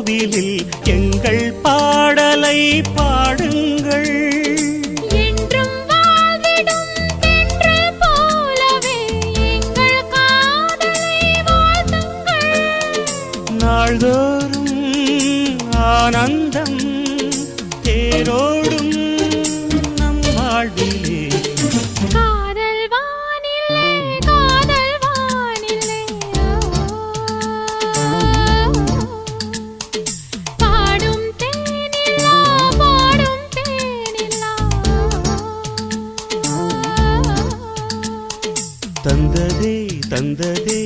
கோவிலில் எங்கள் பாடலை பாடுங்கள். என்றும் வாழ்ந்திடும் தென்றல் போலவே எங்கள் காதலை வாழ்த்துங்கள். நாள்தோறும் ஆனந்தம் தேரோடும் நம் வாழ்விலே. காதல் வானிலே காதல் வானிலே பாடும் தேனிலா பாடும் தேனிலா. தந்ததே தந்ததே